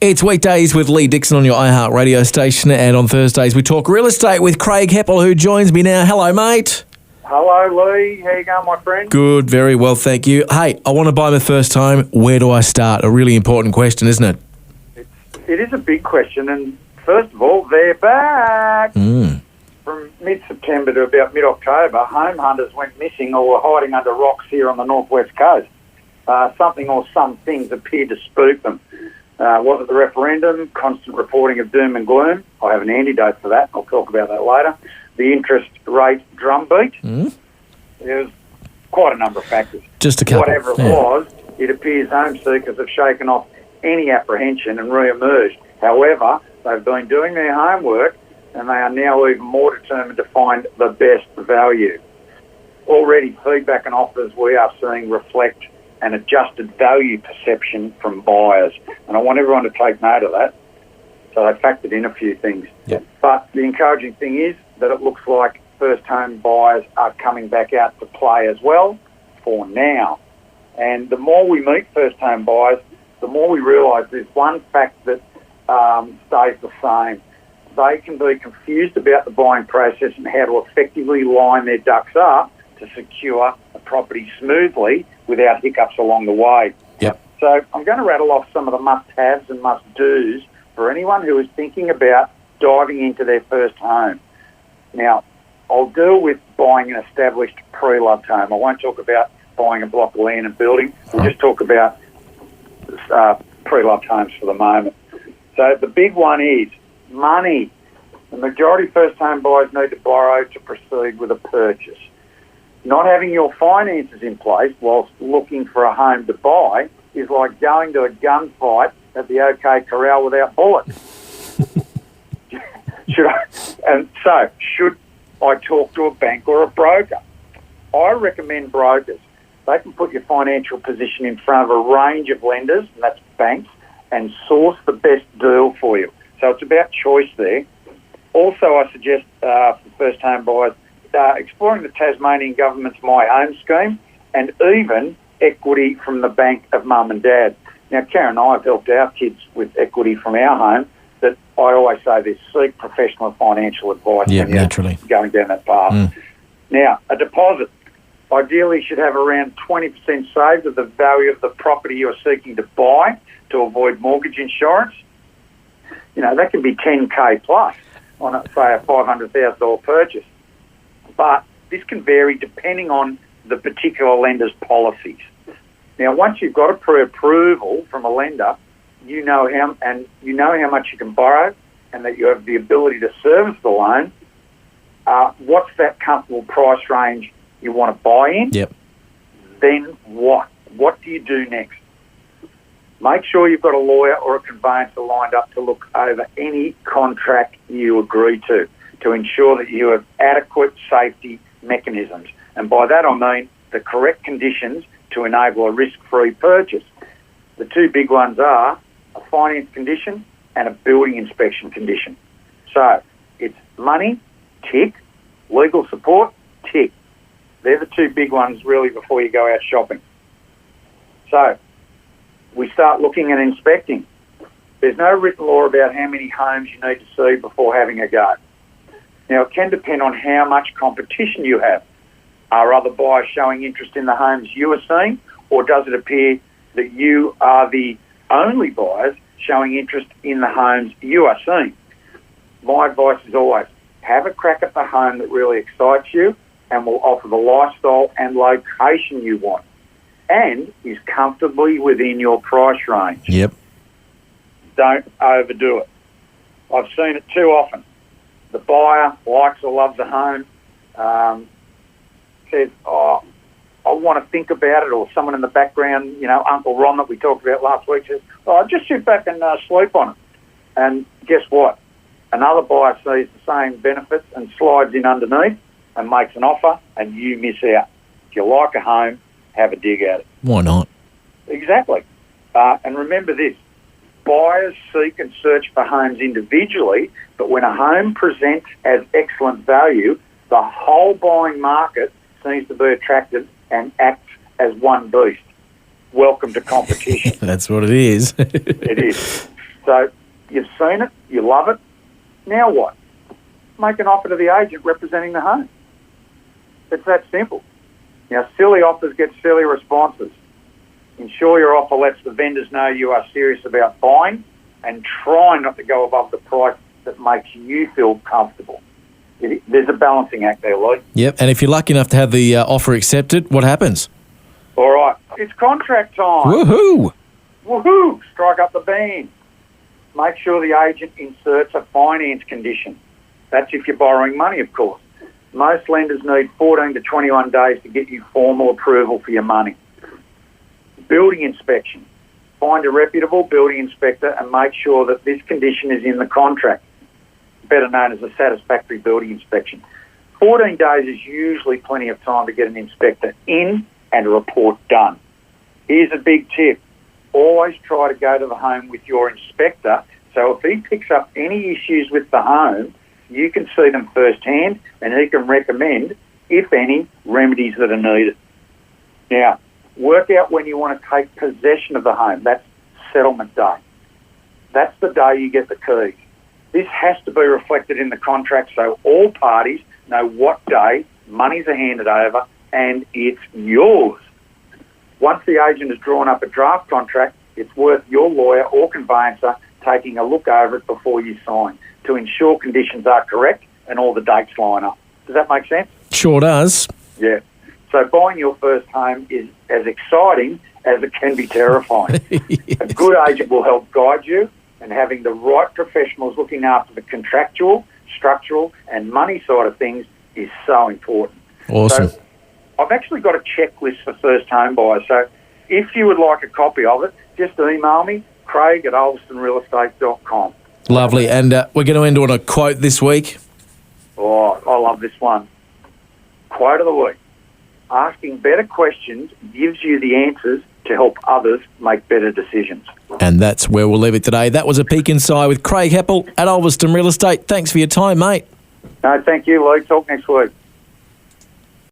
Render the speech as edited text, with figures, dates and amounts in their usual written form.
It's weekdays with Lee Dixon on your iHeart radio station, and on Thursdays we talk real estate with Craig Heppel, who joins me now. Hello, mate. Hello, Lee. How you going, my friend? Good, very well, thank you. Hey, I want to buy my first home. Where do I start? A really important question, isn't it? It is a big question, and first of all, they're back. From mid-September to about mid-October, home hunters went missing or were hiding under rocks here on the northwest coast. Something or some things appeared to spook them. Was it the referendum, constant reporting of doom and gloom? I have an antidote for that. I'll talk about that later. The interest rate drumbeat. There was quite a number of factors. Just a couple. Whatever it was, it appears home seekers have shaken off any apprehension and re-emerged. However, they've been doing their homework and they are now even more determined to find the best value. Already, feedback and offers we are seeing reflect an adjusted value perception from buyers. And I want everyone to take note of that. So they factored in a few things. Yep. But the encouraging thing is that it looks like first home buyers are coming back out to play as well for now. And the more we meet first home buyers, the more we realise there's one fact that stays the same. They can be confused about the buying process and how to effectively line their ducks up to secure a property smoothly without hiccups along the way. Yep. So I'm going to rattle off some of the must-haves and must-dos for anyone who is thinking about diving into their first home. Now, I'll deal with buying an established pre-loved home. I won't talk about buying a block of land and building. We'll just talk about pre-loved homes for the moment. So the big one is money. The majority of first home buyers need to borrow to proceed with a purchase. Not having your finances in place whilst looking for a home to buy is like going to a gunfight at the OK Corral without bullets. Should I talk to a bank or a broker? I recommend brokers. They can put your financial position in front of a range of lenders, and that's banks, and source the best deal for you. So it's about choice there. Also, I suggest for first home buyers, exploring the Tasmanian government's My Home scheme and even equity from the bank of mum and dad. Now, Karen and I have helped our kids with equity from our home. That I always say this: seek professional financial advice when you're naturally going down that path. Now, a deposit ideally should have around 20% saved of the value of the property you're seeking to buy to avoid mortgage insurance. You know, that can be 10K plus on, say, a $500,000 purchase. But this can vary depending on the particular lender's policies. Now, once you've got a pre-approval from a lender, you know how much you can borrow and that you have the ability to service the loan. What's that comfortable price range you want to buy in? Yep. Then what? What do you do next? Make sure you've got a lawyer or a conveyancer lined up to look over any contract you agree to ensure that you have adequate safety mechanisms. And by that I mean the correct conditions to enable a risk-free purchase. The two big ones are a finance condition and a building inspection condition. So it's money, tick, legal support, tick. They're the two big ones really before you go out shopping. So we start looking and inspecting. There's no written law about how many homes you need to see before having a go. Now, it can depend on how much competition you have. Are other buyers showing interest in the homes you are seeing, or does it appear that you are the only buyers showing interest in the homes you are seeing? My advice is always have a crack at the home that really excites you and will offer the lifestyle and location you want and is comfortably within your price range. Yep. Don't overdo it. I've seen it too often. The buyer likes or loves the home, says, I want to think about it, or someone in the background, you know, Uncle Ron that we talked about last week says, I'll just sit back and sleep on it. And guess what? Another buyer sees the same benefits and slides in underneath and makes an offer, and you miss out. If you like a home, have a dig at it. Why not? Exactly. And remember this, buyers seek and search for homes individually, but when a home presents as excellent value, the whole buying market seems to be attracted and acts as one beast. Welcome to competition. That's what it is. It is. So you've seen it, you love it. Now what? Make an offer to the agent representing the home. It's that simple. Now, silly offers get silly responses. Ensure your offer lets the vendors know you are serious about buying, and try not to go above the price that makes you feel comfortable. There's a balancing act there, Lloyd. Yep, and if you're lucky enough to have the offer accepted, what happens? All right, it's contract time. Woohoo! Woohoo! Strike up the band. Make sure the agent inserts a finance condition. That's if you're borrowing money, of course. Most lenders need 14 to 21 days to get you formal approval for your money. Building inspection. Find a reputable building inspector and make sure that this condition is in the contract, better known as a satisfactory building inspection. 14 days is usually plenty of time to get an inspector in and a report done. Here's a big tip. Always try to go to the home with your inspector, so if he picks up any issues with the home, you can see them firsthand and he can recommend, if any, remedies that are needed. Now, work out when you want to take possession of the home. That's settlement day. That's the day you get the keys. This has to be reflected in the contract so all parties know what day monies are handed over and it's yours. Once the agent has drawn up a draft contract, it's worth your lawyer or conveyancer taking a look over it before you sign to ensure conditions are correct and all the dates line up. Does that make sense? Sure does. Yeah. So buying your first home is as exciting as it can be terrifying. Yes. A good agent will help guide you, and having the right professionals looking after the contractual, structural and money side of things is so important. Awesome. So I've actually got a checklist for first home buyers. So if you would like a copy of it, just email me, craig@ulverstonrealestate.com. Lovely. And we're going to end on a quote this week. Oh, I love this one. Quote of the week. Asking better questions gives you the answers to help others make better decisions. And that's where we'll leave it today. That was a peek inside with Craig Heppel at Ulverston Real Estate. Thanks for your time, mate. No, thank you, Lee. Talk next week.